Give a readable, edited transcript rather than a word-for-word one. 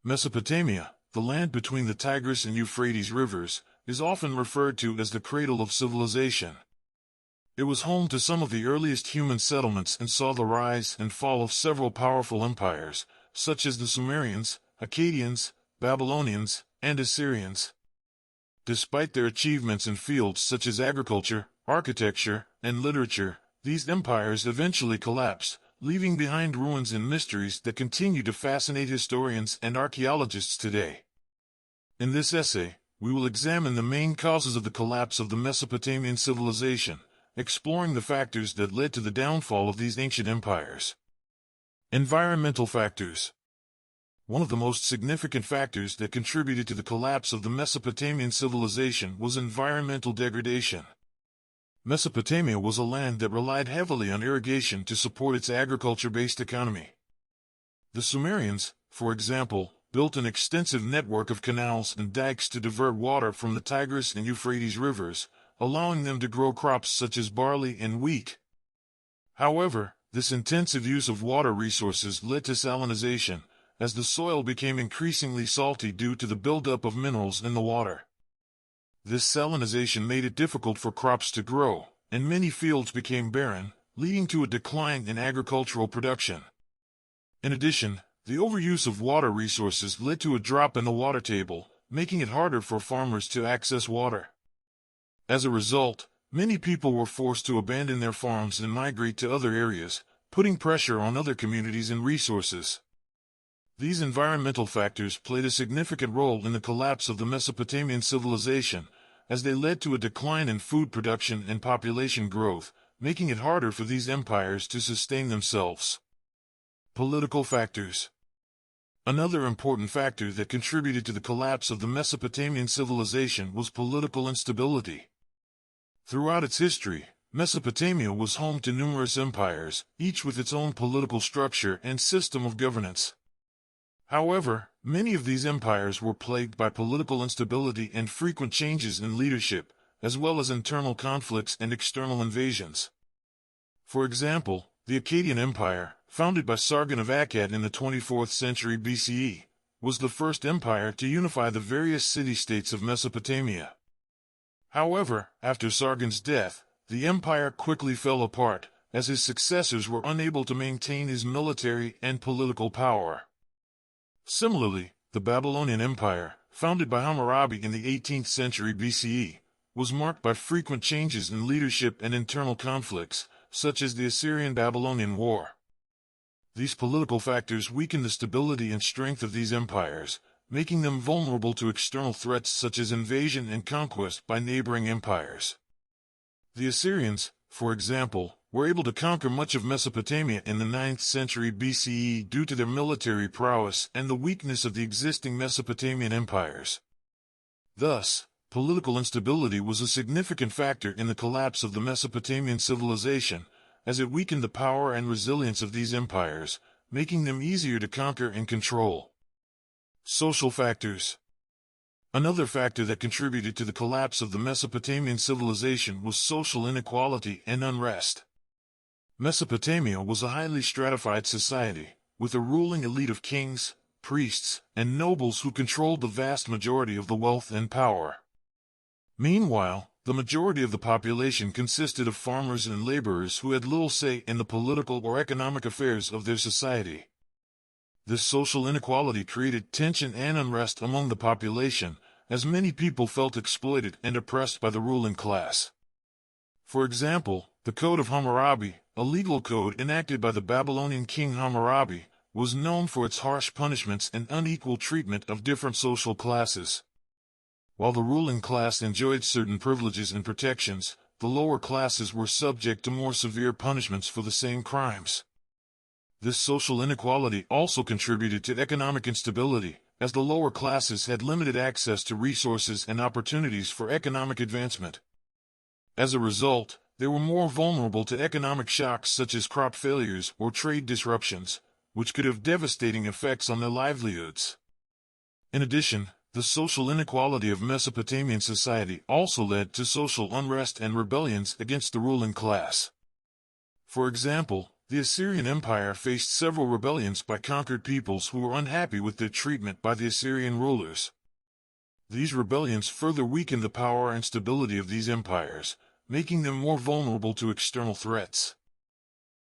Mesopotamia, the land between the Tigris and Euphrates rivers, is often referred to as the cradle of civilization. It was home to some of the earliest human settlements and saw the rise and fall of several powerful empires, such as the Sumerians, Akkadians, Babylonians, and Assyrians. Despite their achievements in fields such as agriculture, architecture, and literature, these empires eventually collapsed, leaving behind ruins and mysteries that continue to fascinate historians and archaeologists today. In this essay, we will examine the main causes of the collapse of the Mesopotamian civilization, exploring the factors that led to the downfall of these ancient empires. Environmental factors. One of the most significant factors that contributed to the collapse of the Mesopotamian civilization was environmental degradation. Mesopotamia was a land that relied heavily on irrigation to support its agriculture-based economy. The Sumerians, for example, built an extensive network of canals and dikes to divert water from the Tigris and Euphrates rivers, allowing them to grow crops such as barley and wheat. However, this intensive use of water resources led to salinization, as the soil became increasingly salty due to the buildup of minerals in the water. This salinization made it difficult for crops to grow, and many fields became barren, leading to a decline in agricultural production. In addition, the overuse of water resources led to a drop in the water table, making it harder for farmers to access water. As a result, many people were forced to abandon their farms and migrate to other areas, putting pressure on other communities and resources. These environmental factors played a significant role in the collapse of the Mesopotamian civilization, as they led to a decline in food production and population growth, making it harder for these empires to sustain themselves. Political factors. Another important factor that contributed to the collapse of the Mesopotamian civilization was political instability. Throughout its history, Mesopotamia was home to numerous empires, each with its own political structure and system of governance. However, many of these empires were plagued by political instability and frequent changes in leadership, as well as internal conflicts and external invasions. For example, the Akkadian Empire, founded by Sargon of Akkad in the 24th century BCE, was the first empire to unify the various city-states of Mesopotamia. However, after Sargon's death, the empire quickly fell apart, as his successors were unable to maintain his military and political power. Similarly, the Babylonian Empire, founded by Hammurabi in the 18th century BCE, was marked by frequent changes in leadership and internal conflicts, such as the Assyrian-Babylonian War. These political factors weakened the stability and strength of these empires, making them vulnerable to external threats such as invasion and conquest by neighboring empires. The Assyrians, for example, were able to conquer much of Mesopotamia in the 9th century BCE due to their military prowess and the weakness of the existing Mesopotamian empires. Thus, political instability was a significant factor in the collapse of the Mesopotamian civilization, as it weakened the power and resilience of these empires, making them easier to conquer and control. Social factors. Another factor that contributed to the collapse of the Mesopotamian civilization was social inequality and unrest. Mesopotamia was a highly stratified society, with a ruling elite of kings, priests, and nobles who controlled the vast majority of the wealth and power. Meanwhile, the majority of the population consisted of farmers and laborers who had little say in the political or economic affairs of their society. This social inequality created tension and unrest among the population, as many people felt exploited and oppressed by the ruling class. For example, the Code of Hammurabi, a legal code enacted by the Babylonian king Hammurabi, was known for its harsh punishments and unequal treatment of different social classes. While the ruling class enjoyed certain privileges and protections, the lower classes were subject to more severe punishments for the same crimes. This social inequality also contributed to economic instability, as the lower classes had limited access to resources and opportunities for economic advancement. As a result, they were more vulnerable to economic shocks such as crop failures or trade disruptions, which could have devastating effects on their livelihoods. In addition, the social inequality of Mesopotamian society also led to social unrest and rebellions against the ruling class. For example, The Assyrian Empire faced several rebellions by conquered peoples who were unhappy with their treatment by the Assyrian rulers. These rebellions further weakened the power and stability of these empires, making them more vulnerable to external threats.